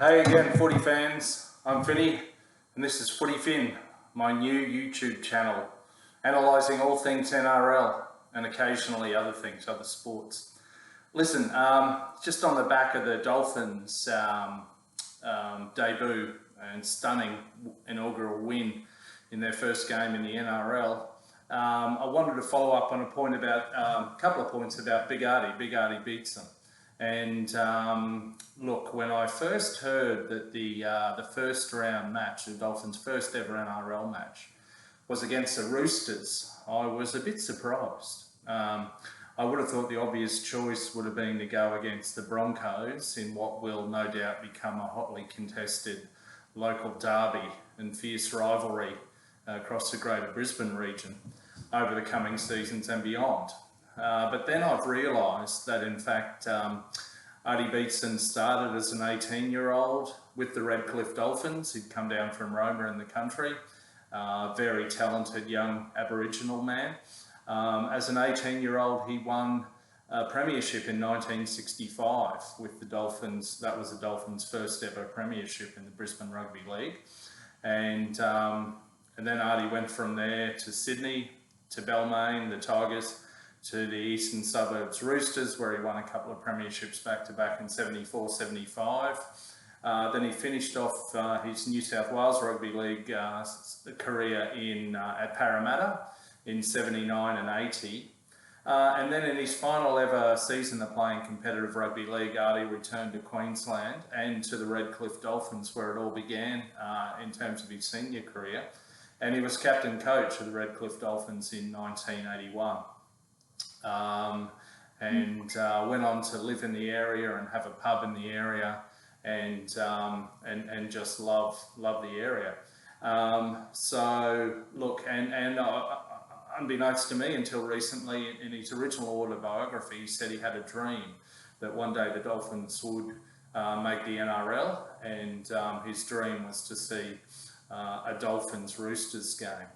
Hey again, footy fans. I'm Finny, and this is FootyFin, my new YouTube channel, analysing all things NRL and occasionally other things, other sports. Listen, just on the back of the Dolphins' debut and stunning inaugural win in their first game in the NRL, I wanted to follow up on a couple of points about Big Artie Beetson. And look, when I first heard that the first round match, the Dolphins' first ever NRL match, was against the Roosters, I was a bit surprised. I would have thought the obvious choice would have been to go against the Broncos in what will no doubt become a hotly contested local derby and fierce rivalry across the greater Brisbane region over the coming seasons and beyond. But then I've realised that in fact Artie Beetson started as an 18-year-old with the Redcliffe Dolphins. He'd come down from Roma in the country, very talented young Aboriginal man. As an 18-year-old he won a premiership in 1965 with the Dolphins. That was the Dolphins' first ever premiership in the Brisbane Rugby League. And then Artie went from there to Sydney, to Balmain, the Tigers, to the eastern suburbs Roosters, where he won a couple of premierships back-to-back in 74, 75. Then he finished off his New South Wales Rugby League career at Parramatta in 79 and 80. And then in his final ever season of playing competitive rugby league, Artie returned to Queensland and to the Redcliffe Dolphins, where it all began in terms of his senior career. And he was captain coach of the Redcliffe Dolphins in 1981. Went on to live in the area and have a pub in the area, and just love the area. So look, and unbeknownst to me until recently, in his original autobiography, he said he had a dream that one day the Dolphins would make the NRL, and his dream was to see a Dolphins Roosters game.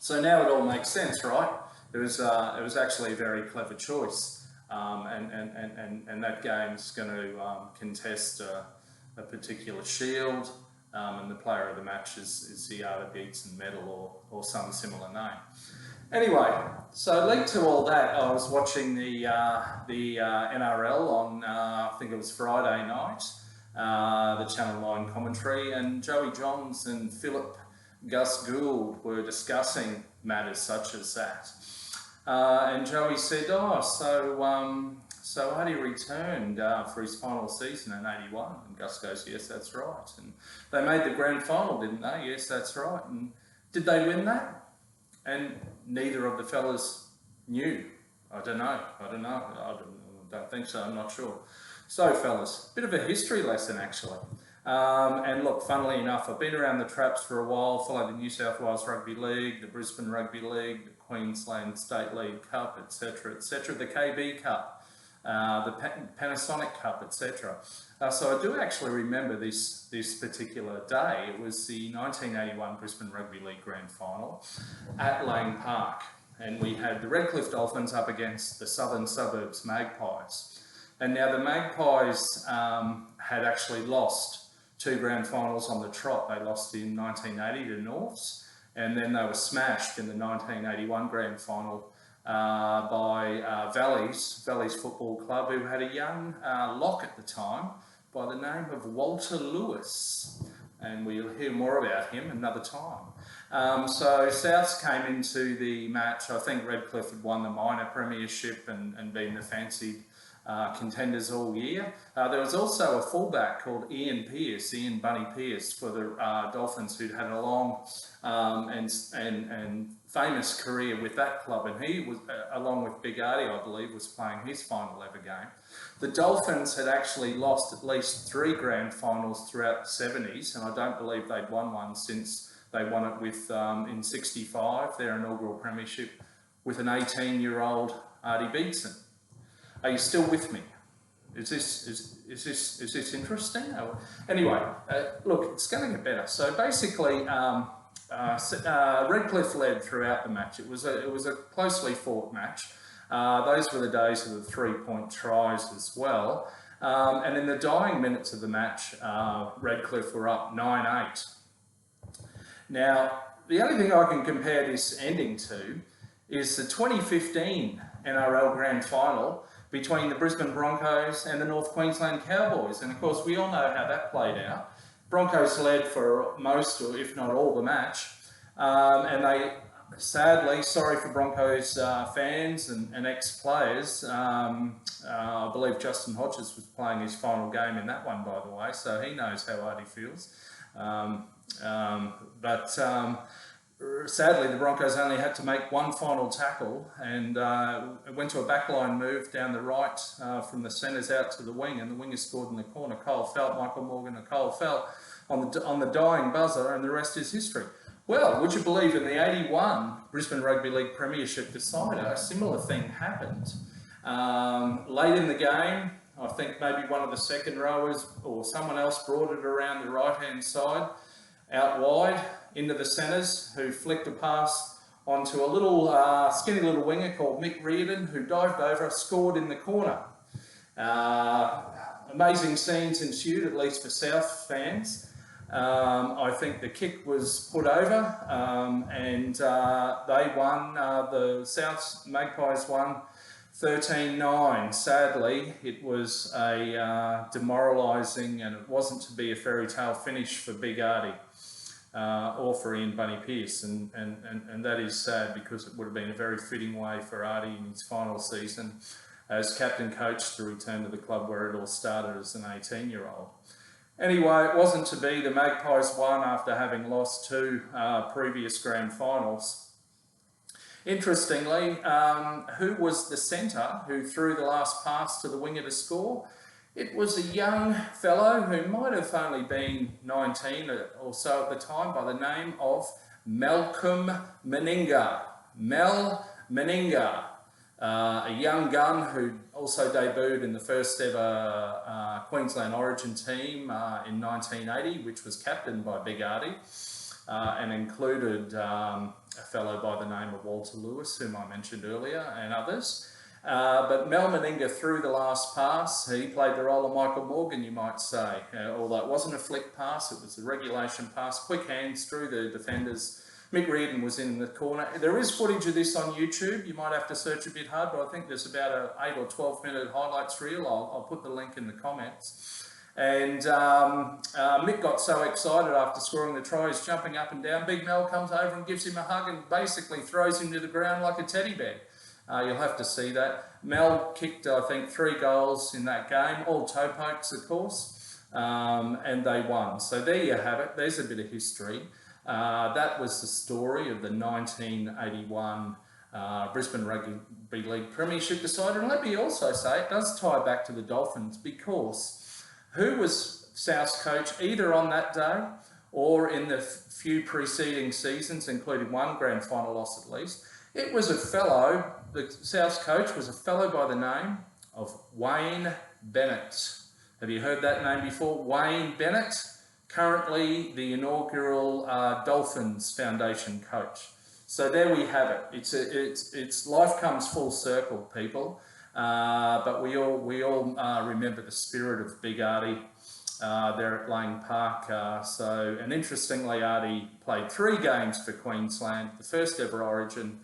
So now it all makes sense, right? It was actually a very clever choice, and that game's going to contest a particular shield, and the player of the match is the Artie Beetson medal or some similar name. Anyway, so linked to all that, I was watching the NRL on I think it was Friday night, the Channel 9 commentary, and Joey Johns and Gus Gould were discussing matters such as that. And Joey said, so Artie returned for his final season in 81. And Gus goes, yes, that's right. And they made the grand final, didn't they? Yes, that's right. And did they win that? And neither of the fellas knew. I don't know. I don't think so. I'm not sure. So, fellas, bit of a history lesson, actually. And look, funnily enough, I've been around the traps for a while, followed the New South Wales Rugby League, the Brisbane Rugby League, the Queensland State League Cup, etc., the KB Cup, the Panasonic Cup, etc. So I do actually remember this particular day. It was the 1981 Brisbane Rugby League Grand Final at Lang Park, and we had the Redcliffe Dolphins up against the Southern Suburbs Magpies. And now the Magpies had actually lost 2 grand finals on the trot. They lost in 1980 to Norths, and then they were smashed in the 1981 grand final by Valleys Football Club, who had a young lock at the time by the name of Walter Lewis, and we'll hear more about him another time. So Souths came into the match. I think Redcliffe had won the minor premiership and been the fancied contenders all year. There was also a fullback called Ian Bunny Pearce for the Dolphins, who'd had a long and famous career with that club, and he was, along with Big Artie, I believe, was playing his final ever game. The Dolphins had actually lost at least 3 grand finals throughout the 70s, and I don't believe they'd won one since they won it with in 65, their inaugural premiership, with an 18-year-old Artie Beetson. Are you still with me? Is this interesting? Anyway, look, it's going to get better. So basically, Redcliffe led throughout the match. It was a closely fought match. Those were the days of the 3-point tries as well. And in the dying minutes of the match, Redcliffe were up 9-8. Now, the only thing I can compare this ending to is the 2015 NRL Grand Final between the Brisbane Broncos and the North Queensland Cowboys. And of course, we all know how that played out. Broncos led for most, or if not all, the match. And they, sadly, sorry for Broncos fans and ex-players, I believe Justin Hodges was playing his final game in that one, by the way, so he knows how Artie feels. Sadly, the Broncos only had to make one final tackle, and it went to a backline move down the right from the centres out to the wing, and the winger scored in the corner. Michael Morgan and Cole Felt on the dying buzzer, and the rest is history. Well, would you believe in the 81 Brisbane Rugby League Premiership decider, a similar thing happened. Late in the game, I think maybe one of the second rowers or someone else brought it around the right-hand side, out wide into the centres, who flicked a pass onto a little skinny little winger called Mick Reardon, who dived over, scored in the corner. Amazing scenes ensued, at least for South fans. I think the kick was put over and they won. The South Magpies won 13-9. Sadly, it was a demoralising, and it wasn't to be a fairy tale finish for Big Artie or for Ian Bunny Pearce, and that is sad, because it would have been a very fitting way for Artie in his final season as captain coach to return to the club where it all started as an 18-year-old. Anyway, it wasn't to be. The Magpies won after having lost two previous grand finals. Interestingly, who was the centre who threw the last pass to the winger to score? It was a young fellow who might have only been 19 or so at the time, by the name of Malcolm Meninga. Mel Meninga, a young gun who also debuted in the first ever Queensland Origin team in 1980, which was captained by Big Artie, and included a fellow by the name of Walter Lewis, whom I mentioned earlier, and others. But Mel Meninga threw the last pass. He played the role of Michael Morgan, you might say, although it wasn't a flick pass, it was a regulation pass, quick hands through the defenders. Mick Reardon was in the corner. There is footage of this on YouTube. You might have to search a bit hard, but I think there's about an 8 or 12 minute highlights reel. I'll put the link in the comments. And Mick got so excited after scoring the try, he's jumping up and down. Big Mel comes over and gives him a hug and basically throws him to the ground like a teddy bear. You'll have to see that. Mel kicked, I think, 3 goals in that game, all toe pokes, of course, and they won. So there you have it. There's a bit of history. That was the story of the 1981 Brisbane Rugby League Premiership decider. And let me also say, it does tie back to the Dolphins, because who was South's coach either on that day or in the few preceding seasons, including one grand final loss at least? It was a fellow, the South's coach was a fellow by the name of Wayne Bennett. Have you heard that name before? Wayne Bennett, currently the inaugural Dolphins Foundation coach. So there we have it. It's life comes full circle, people. But we all remember the spirit of Big Artie there at Lane Park. And interestingly, Artie played 3 games for Queensland, the first ever Origin,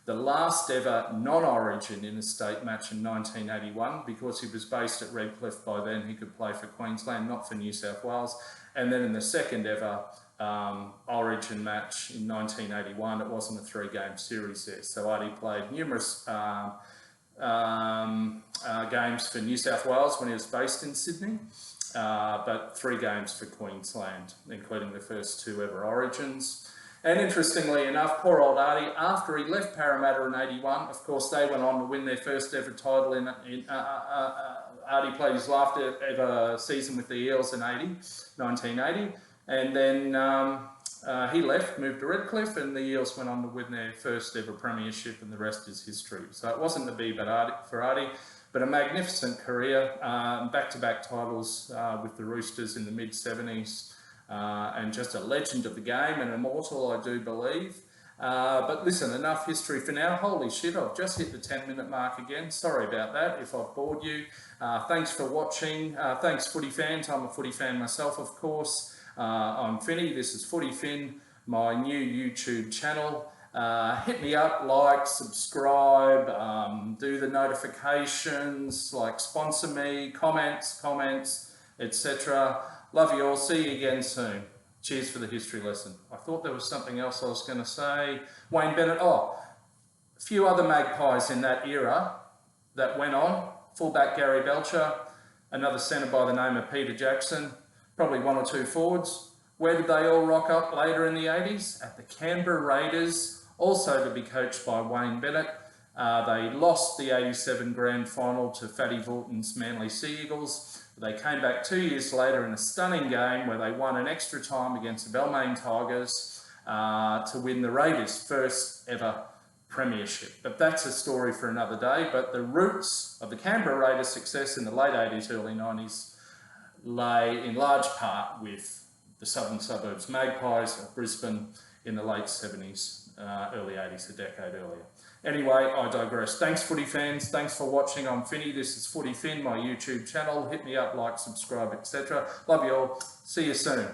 the last ever non-Origin interstate match in 1981, because he was based at Redcliffe by then, he could play for Queensland, not for New South Wales. And then in the second ever Origin match in 1981, it wasn't a 3-game series there. So Artie played numerous games for New South Wales when he was based in Sydney, but 3 games for Queensland, including the first 2 ever Origins. And interestingly enough, poor old Artie, after he left Parramatta in 81, of course, they went on to win their first ever title Artie played his last ever season with the Eels in 1980, and then he left, moved to Redcliffe, and the Eels went on to win their first ever premiership, and the rest is history. So it wasn't to be for Artie, but a magnificent career, back-to-back titles with the Roosters in the mid-70s, and just a legend of the game, and immortal, I do believe. But listen, enough history for now. Holy shit, I've just hit the 10-minute mark again. Sorry about that if I've bored you. Thanks for watching. Thanks, footy fans. I'm a footy fan myself, of course. I'm Finny. This is FootyFin, my new YouTube channel. Hit me up, like, subscribe, do the notifications, like sponsor me, comments, etc. Love you all. See you again soon. Cheers for the history lesson. I thought there was something else I was going to say. Wayne Bennett. Oh, a few other magpies in that era that went on. Fullback Gary Belcher, another centre by the name of Peter Jackson, probably one or two forwards. Where did they all rock up later in the 80s? At the Canberra Raiders, also to be coached by Wayne Bennett. They lost the 87 grand final to Fatty Vaughton's Manly Sea Eagles. They came back 2 years later in a stunning game where they won an extra time against the Balmain Tigers to win the Raiders' first ever premiership. But that's a story for another day. But the roots of the Canberra Raiders' success in the late 80s, early 90s lay in large part with the southern suburbs Magpies of Brisbane in the late 70s, early 80s, a decade earlier. Anyway, I digress. Thanks, footy fans. Thanks for watching. I'm Finny. This is FootyFin, my YouTube channel. Hit me up, like, subscribe, etc. Love you all. See you soon.